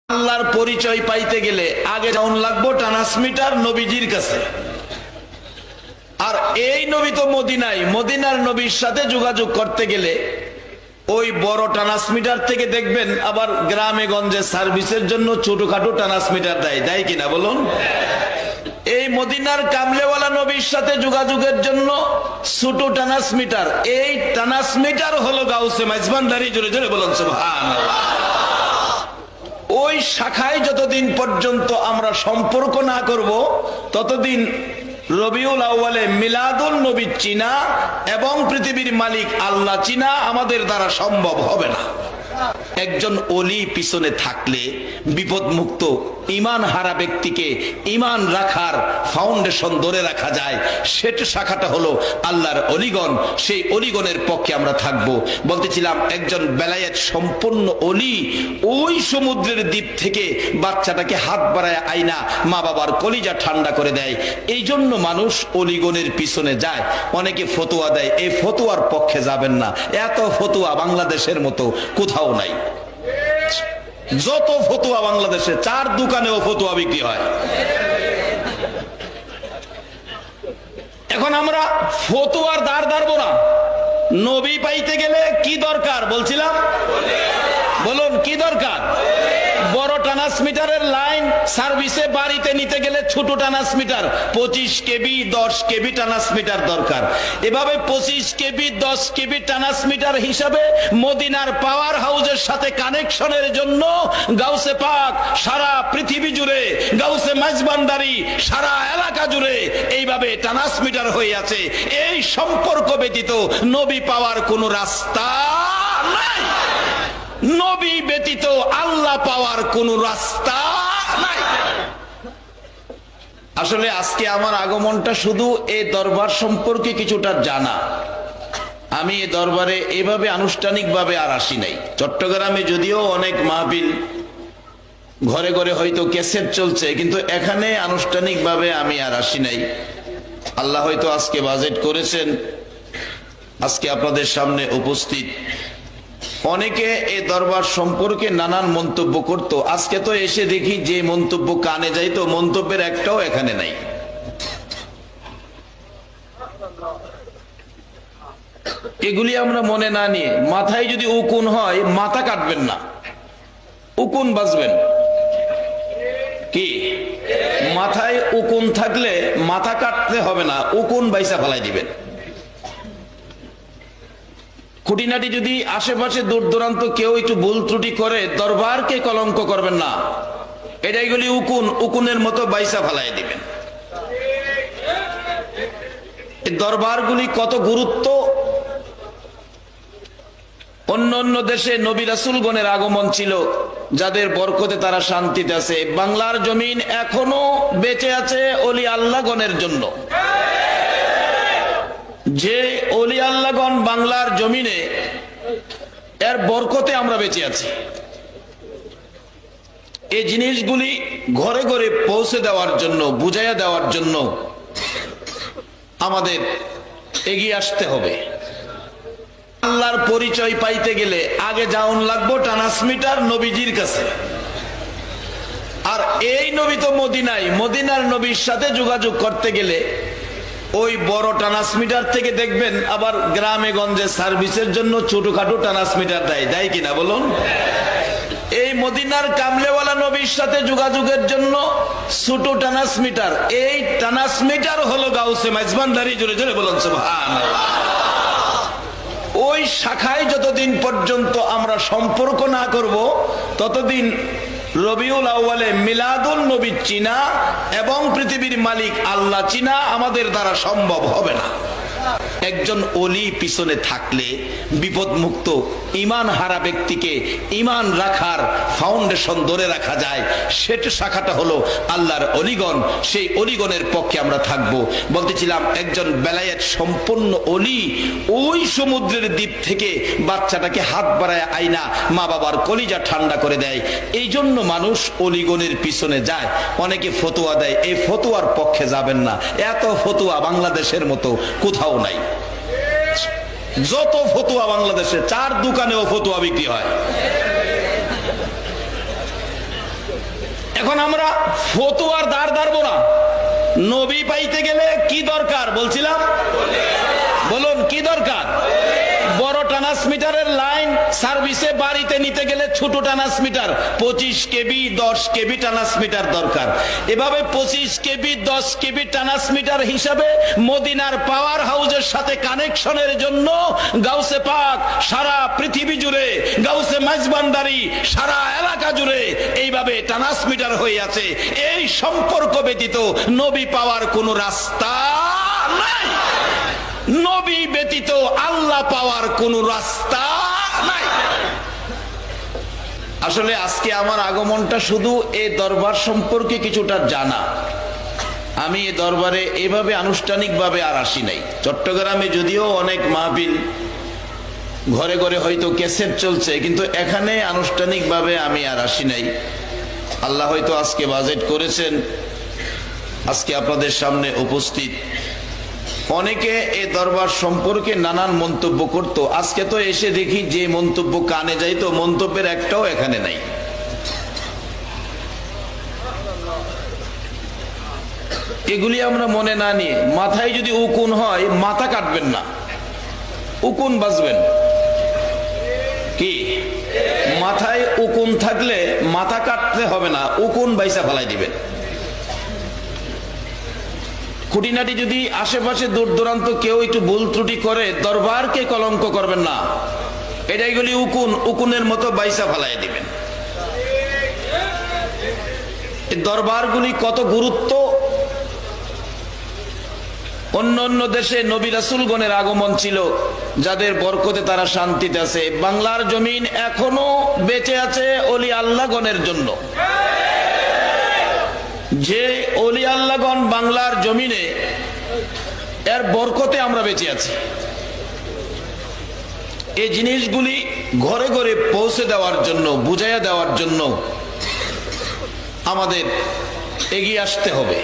আল্লাহর পরিচয় পাইতে গেলে আগে যাওন লাগবো ট্রান্সমিটার নবীজির কাছে। আর এই নবী তো মদিনায়, মদিনার নবীর সাথে যোগাযোগ করতে গেলে ওই বড় ট্রান্সমিটার থেকে দেখবেন আবার গ্রামে গঞ্জে সার্ভিসের জন্য ছোটখাটো ট্রান্সমিটার দেয়, দেয় কিনা বলুন? এই মদিনার কামলেওয়ালা নবীর সাথে যোগাযোগের জন্য ছোট ট্রান্সমিটার, এই ট্রান্সমিটার হলো গাউসে মাইজবান্ডারি। জোরে জোরে বলুন সুবহানাল্লাহ। ওই শাখায় যতদিন পর্যন্ত আমরা সম্পর্ক না করব ততদিন রবিউল আউয়ালে মিলাদুন নবী চিনা এবং পৃথিবীর মালিক আল্লাহ চিনা আমাদের দ্বারা সম্ভব হবে না। একজন ওলি পিছনে থাকলে বিপদ মুক্ত ঈমান হারা ব্যক্তিকে ঈমান রাখার ফাউন্ডেশন ধরে রাখা যায়। সেটা শাখাটা হলো আল্লাহর অলিগণ। সেই অলিগণের পক্ষে আমরা থাকব। বলতেছিলাম একজন বেলায়েত সম্পন্ন অলি ওই সমুদ্রের দ্বীপ থেকে বাচ্চাটাকে হাত বাড়ায় আইনা মা বাবার কলিজা ঠান্ডা করে দেয়। এই জন্য মানুষ অলিগণের পিছনে যায়। অনেকে ফতোয়া দেয়, এই ফতোয়ার পক্ষে যাবেন না। এত ফতোয়া বাংলাদেশের মতো কোথাও নাই। যত ফতোয়া বাংলাদেশে, চার দোকানেও ফতোয়া বিক্রি হয়। এখন আমরা ফতোয়ার দ্বার দাঁড়বো না। নবী পাইতে গেলে কি দরকার বলছিলাম? বলুন কি দরকার? বড় ট্রান্সমিটারের লাইন সার্ভিসে বাড়িতে নিতে গেলে ছোট ট্রান্সমিটার 25 কেবি 10 কেবি ট্রান্সমিটার দরকার। এভাবে 25 কেবি 10 কেবি ট্রান্সমিটার হিসাবে মদিনার পাওয়ার হাউসের সাথে কানেকশনের জন্য গাউসে পাক সারা পৃথিবী জুড়ে, গাউসে মাইজবান্ডারি সারা এলাকা জুড়ে এইভাবে ট্রান্সমিটার হয়ে আছে। এই সম্পর্ক ব্যতীত নবী পাওয়ার কোনো রাস্তা নাই। নবী ব্যতীত আল্লাহ পাওয়ার কোন রাস্তা নাই। আসলে আজকে আমার আগমনটা শুধু এই দরবার সম্পর্কে কিছুটা জানা। আমি এই দরবারে এভাবে আনুষ্ঠানিকভাবে আর আসি নাই। চট্টগ্রামে যদিও অনেক মাহফিল ঘরে ঘরে হয়তো ক্যাসেট চলছে, কিন্তু এখানে আনুষ্ঠানিকভাবে আমি আর আসি নাই। আল্লাহ হয়তো আজকে বাজেট করেছেন, আজকে আপনাদের সামনে উপস্থিত। অনেকে এই দরবার সম্পর্কে নানান মন্তব্য করত। আজকে তো এসে দেখি যে মন্তব্য কানে যাইতো, মন্তব্যের একটাও এখানে নাই। এগুলি আমরা মনে না নিয়ে, মাথায় যদি উকুন হয় মাথা কাটবেন না, উকুন বাজবেন। কি মাথায় উকুন থাকলে মাথা কাটতে হবে না, উকুন বাইসা ফেলাই দিবেন। খুঁটিনাটি যদি আশেপাশে দূর দূরান্ত কেউ একটু ভুল ত্রুটি করে দরবারকে কলঙ্ক করবেন না। এটাইগুলি উকুন, উকুনের মতো বাইসা ফেলাই দিবেন। দরবারগুলি কত গুরুত্ব। অন্য অন্য দেশে নবী রাসূলগণের আগমন ছিল, যাদের বরকতে তারা শান্তিতে আছে। বাংলার জমিন এখনো বেঁচে আছে ওলি আল্লাহগণের জন্য। যে ওলি আল্লাহগণ বাংলার জমিনে, এর বরকতে আমরা বেঁচে আছি। এই জিনিসগুলি ঘরে ঘরে পৌঁছে দেওয়ার জন্য, বুঝাইয়া দেওয়ার জন্য আমাদের এগিয়ে আসতে হবে। আল্লাহর পরিচয় পাইতে গেলে আগে যাওন লাগবো ট্রান্সমিটার নবীজির কাছে। আর এই নবী তো মদিনায়, মদিনার নবীর সাথে যোগাযোগ করতে গেলে ওই বড় ট্রান্সমিটার থেকে দেখবেন আবার গ্রামে গঞ্জে সার্ভিসের জন্য ছোটখাটো ট্রান্সমিটার দেয়, দেয় কিনা বলুন? এই মদিনার কামলেওয়ালা নবীর সাথে যোগাযোগের জন্য ছোট ট্রান্সমিটার, এই ট্রান্সমিটার হলো গাউসে মাইজবান্ডারি। জোরে জোরে বলুন সুবহানাল্লাহ। ওই শাখায় যতদিন পর্যন্ত আমরা সম্পর্ক না করব ততদিন রবিউল আউয়ালে মিলাদুন নবী চিনা এবং পৃথিবীর মালিক আল্লাহ চিনা আমাদের দ্বারা সম্ভব হবে না। একজন ওলি পিছনে থাকলে বিপদ মুক্ত ঈমান হারা ব্যক্তিকে ঈমান রাখার ফাউন্ডেশন ধরে রাখা যায়। সেটা শাখাটা হলো আল্লাহর অলিগণ। সেই অলিগণের পক্ষে আমরা থাকব। বলতেছিলাম একজন বেলায়েত সম্পন্ন অলি ওই সমুদ্রের দ্বীপ থেকে বাচ্চাটাকে হাত বাড়ায় আইনা মা বাবার কলিজা ঠান্ডা করে দেয়। এই জন্য মানুষ অলিগণের পিছনে যায়। অনেকে ফতোয়া দেয়, এই ফতোয়ার পক্ষে যাবেন না। এত ফতোয়া বাংলাদেশের মতো কোথাও নাই। যত ফতোয়া বাংলাদেশে, চার দোকানেও ফতোয়া বিক্রি হয়। এখন আমরা ফতুয়ার দাঁড় দাঁড়বো না। নবী পাইতে গেলে কি দরকার বলছিলাম, বলুন কি দরকার? বড় ট্রান্সমিটারের লাইন সার্ভিসে বাড়িতে নিতে গেলে ছোট ট্রান্সমিটার 25 কেবি 10 কেবি ট্রান্সমিটার দরকার। এভাবে 25 কেবি 10 কেবি ট্রান্সমিটার হিসাবে মদিনার পাওয়ার হাউসের সাথে কানেকশনের জন্য গাউসে পাক সারা পৃথিবী জুড়ে, গাউসে মাঝবান্ডারি সারা এলাকা জুড়ে এইভাবে ট্রান্সমিটার হয়ে আছে। এই সম্পর্ক ব্যতীত নবী পাওয়ার কোনো রাস্তা নাই। নবী ব্যতীত আল্লাহ পাওয়ার কোন রাস্তা নাই। আসলে আজকে আমার আগমনটা শুধু এই দরবার সম্পর্কে কিছুটা জানা। আমি এই দরবারে এভাবে আনুষ্ঠানিকভাবে আর আসি নাই। চট্টগ্রামে যদিও অনেক মাহফিল, ঘরে ঘরে হয়তো ক্যাসেট চলছে, কিন্তু এখানে আনুষ্ঠানিকভাবে আমি আর আসি নাই। আল্লাহ হয়তো আজকে বাজেট করেছেন, আজকে আপনাদের সামনে উপস্থিত। অনেকে এ দরবার সম্পর্কে নানান মন্তব্য করত, আজকে তো এসে দেখি যে মন্তব্য কানে যাইতো মন্তব্যের একটাও এখানে নাই। এগুলি আমরা মনে না নিয়ে, মাথায় যদি উকুন হয় মাথা কাটবেন না, উকুন বাজবেন। কি মাথায় উকুন থাকলে মাথা কাটতে হবে না, উকুন বাইসা ফেলাই দিবেন। খুঁটিনাটি যদি আশেপাশে দূর দূরান্ত কেউ একটু ভুল ত্রুটি করে দরবারকে কলঙ্ক করবেন না, এটাইগুলি উকুন, উকুনের মতো বাইসা ফেলাই দিবেন। এই দরবারগুলি কত গুরুত্ব। অন্য অন্য দেশে নবী রাসূলগণের আগমন ছিল, যাদের বরকতে তারা শান্তিতে আছে। বাংলার জমিন এখনো বেঁচে আছে ওলি আল্লাহগণের জন্য। যে ওলি আল্লাহগণ বাংলার জমিনে, এর বরকতে আমরা বেঁচে আছি। এই জিনিসগুলি ঘরে ঘরে পৌঁছে দেওয়ার জন্য, বুঝাইয়া দেওয়ার জন্য আমাদের এগিয়ে আসতে হবে।